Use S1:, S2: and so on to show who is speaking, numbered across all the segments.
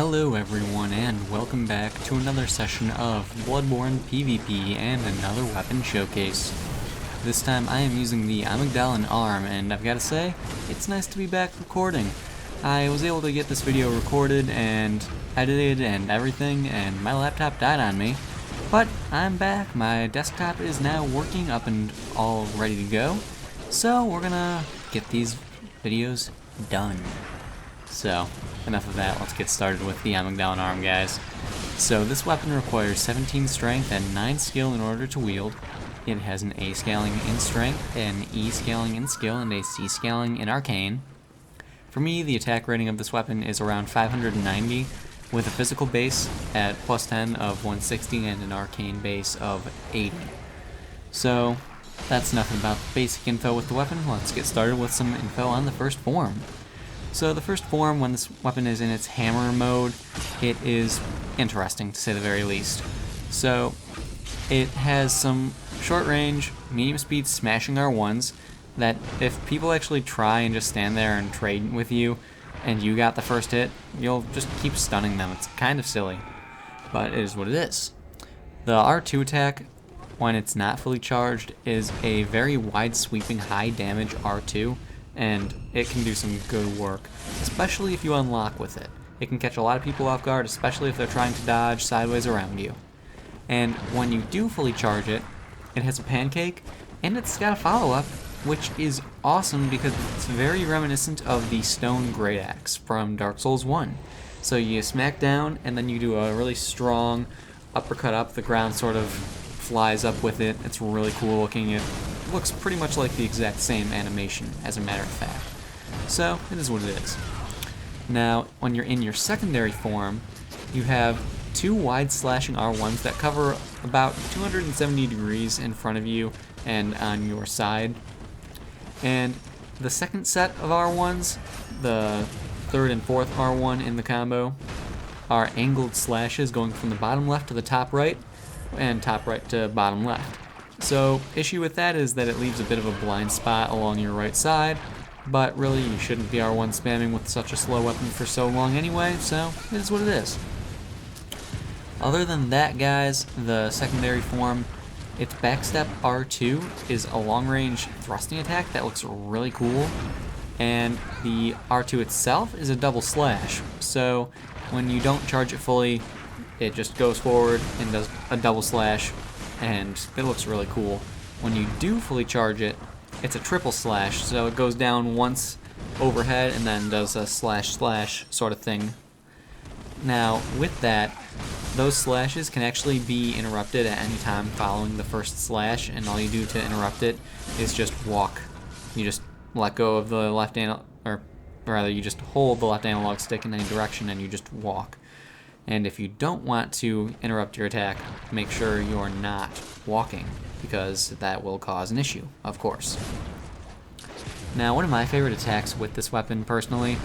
S1: Hello everyone and welcome back to another session of Bloodborne PvP and another weapon showcase. This time I am using the Amygdalan arm, and I've got to say, it's nice to be back recording. I was able to get this video recorded and edited and everything, and my laptop died on me. But I'm back, my desktop is now working up and all ready to go. So we're gonna get these videos done. So, enough of that, let's get started with the Amygdalan arm, guys. So this weapon requires 17 strength and 9 skill in order to wield. It has an A scaling in strength, an E scaling in skill, and a C scaling in arcane. For me, the attack rating of this weapon is around 590, with a physical base at plus 10 of 160 and an arcane base of 80. So, that's nothing about the basic info with the weapon. Let's get started with some info on the first form. So the first form, when this weapon is in its hammer mode, it is interesting to say the very least. So it has some short range, medium speed smashing R1s that if people actually try and just stand there and trade with you and you got the first hit, you'll just keep stunning them. It's kind of silly, but it is what it is. The R2 attack, when it's not fully charged, is a very wide sweeping high damage R2. And it can do some good work, especially if you unlock with it. It can catch a lot of people off guard, especially if they're trying to dodge sideways around you. And when you do fully charge it, it has a pancake, and it's got a follow-up, which is awesome because it's very reminiscent of the stone great axe from Dark Souls 1. So you smack down, and then you do a really strong uppercut up, the ground sort of flies up with it. It's really cool looking. It looks pretty much like the exact same animation, as a matter of fact. So, it is what it is. Now, when you're in your secondary form, you have two wide slashing R1s that cover about 270 degrees in front of you and on your side. And the second set of R1s, the third and fourth R1 in the combo, are angled slashes going from the bottom left to the top right, and top right to bottom left. So, issue with that is that it leaves a bit of a blind spot along your right side, but really you shouldn't be R1 spamming with such a slow weapon for so long anyway, so it is what it is. Other than that, guys, the secondary form, its backstep R2 is a long-range thrusting attack that looks really cool, and the R2 itself is a double slash, so when you don't charge it fully, it just goes forward and does a double slash, and it looks really cool. When you do fully charge it, it's a triple slash, so it goes down once overhead and then does a slash slash sort of thing. Now, with that, those slashes can actually be interrupted at any time following the first slash, and all you do to interrupt it is just walk. You just let go of the left analog, or rather you just hold the left analog stick in any direction and you just walk. And if you don't want to interrupt your attack, make sure you're not walking, because that will cause an issue, of course. Now, one of my favorite attacks with this weapon, personally,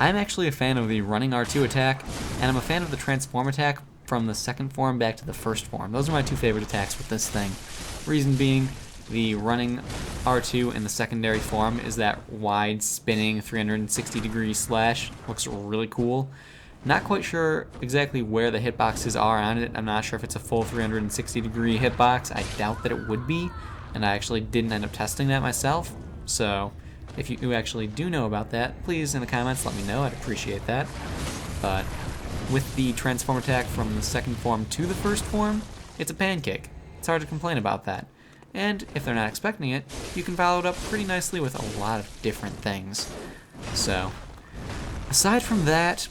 S1: I'm actually a fan of the running R2 attack, and I'm a fan of the transform attack from the second form back to the first form. Those are my two favorite attacks with this thing. Reason being, the running R2 in the secondary form is that wide spinning 360 degree slash. Looks really cool. Not quite sure exactly where the hitboxes are on it. I'm not sure if it's a full 360 degree hitbox. I doubt that it would be, and I actually didn't end up testing that myself. So if you actually do know about that, please in the comments let me know. I'd appreciate that. But with the transform attack from the second form to the first form, it's a pancake. It's hard to complain about that. And if they're not expecting it, you can follow it up pretty nicely with a lot of different things. So, aside from that,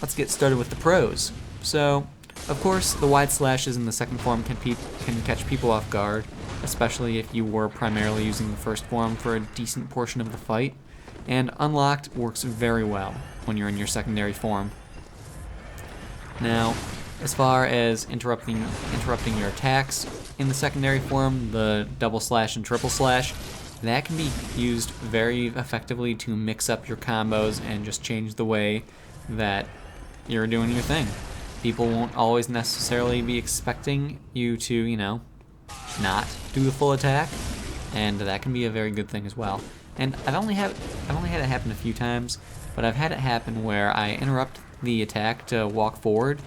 S1: let's get started with the pros. So, of course, the wide slashes in the second form can catch people off guard, especially if you were primarily using the first form for a decent portion of the fight. And unlocked works very well when you're in your secondary form. Now, as far as interrupting your attacks in the secondary form, the double slash and triple slash, that can be used very effectively to mix up your combos and just change the way that you're doing your thing. People won't always necessarily be expecting you to, not do the full attack, and that can be a very good thing as well. And I've only had it happen a few times, but I've had it happen where I interrupt the attack to walk forward,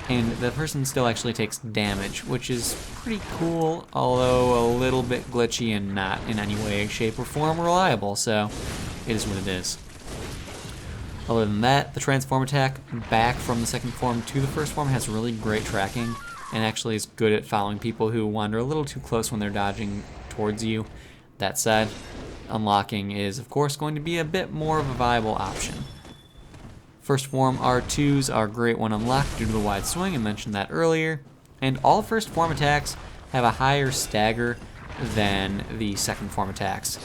S1: and the person still actually takes damage, which is pretty cool, although a little bit glitchy and not in any way, shape, or form reliable, so it is what it is. Other than that, the transform attack back from the second form to the first form has really great tracking, and actually is good at following people who wander a little too close when they're dodging towards you. That said, unlocking is of course going to be a bit more of a viable option. First form R2s are great when unlocked due to the wide swing, I mentioned that earlier, and all first form attacks have a higher stagger than the second form attacks,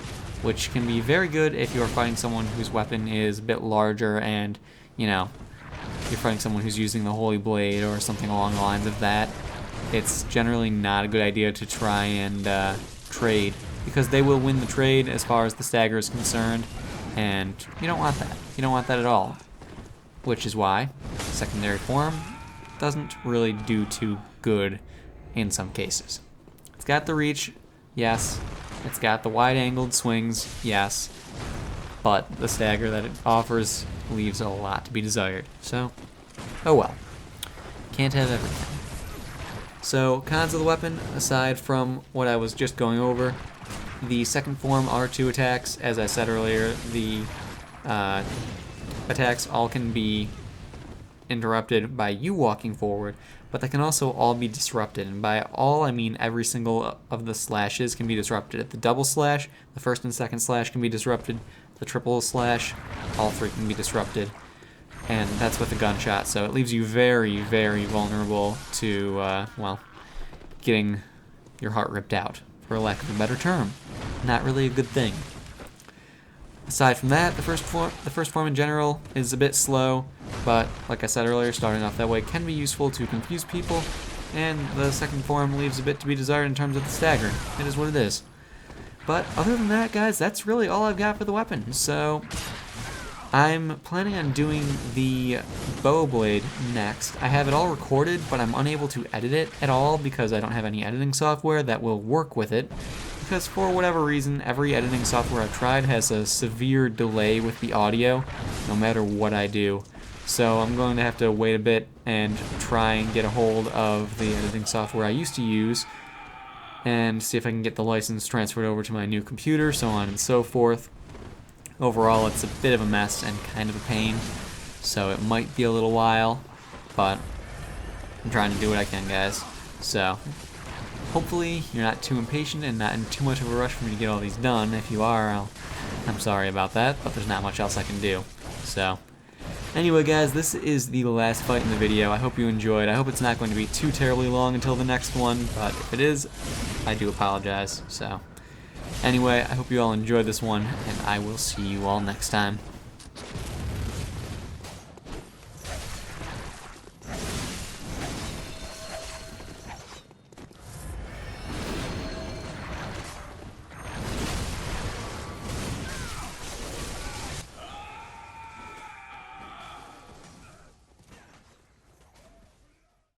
S1: which can be very good if you're fighting someone whose weapon is a bit larger and, you know, you're fighting someone who's using the Holy Blade or something along the lines of that. It's generally not a good idea to try and trade, because they will win the trade as far as the stagger is concerned, and you don't want that. You don't want that at all. Which is why secondary form doesn't really do too good in some cases. It's got the reach, yes. It's got the wide-angled swings, yes. But the stagger that it offers leaves a lot to be desired. So, oh well. Can't have everything. So, cons of the weapon, aside from what I was just going over, the second form R2 attacks, as I said earlier, the attacks all can be interrupted by you walking forward, but they can also all be disrupted, and by all I mean every single of the slashes can be disrupted. The double slash, the first and second slash can be disrupted, the triple slash, all three can be disrupted, and that's with a gunshot, so it leaves you very, very vulnerable to, well, getting your heart ripped out, for lack of a better term. Not really a good thing. Aside from that, the first form in general is a bit slow, but like I said earlier, starting off that way can be useful to confuse people, and the second form leaves a bit to be desired in terms of the stagger. It is what it is. But other than that, guys, that's really all I've got for the weapon. So I'm planning on doing the bow blade next. I have it all recorded, but I'm unable to edit it at all because I don't have any editing software that will work with it. Because for whatever reason, every editing software I've tried has a severe delay with the audio, no matter what I do. So I'm going to have to wait a bit and try and get a hold of the editing software I used to use and see if I can get the license transferred over to my new computer, so on and so forth. Overall, it's a bit of a mess and kind of a pain, so it might be a little while, but I'm trying to do what I can, guys. So hopefully you're not too impatient and not in too much of a rush for me to get all these done. If you are, I'm sorry about that, but there's not much else I can do. So anyway, guys, this is the last fight in the video. I hope you enjoyed. I hope it's not going to be too terribly long until the next one, but if it is, I do apologize. So anyway, I hope you all enjoyed this one, and I will see you all next time.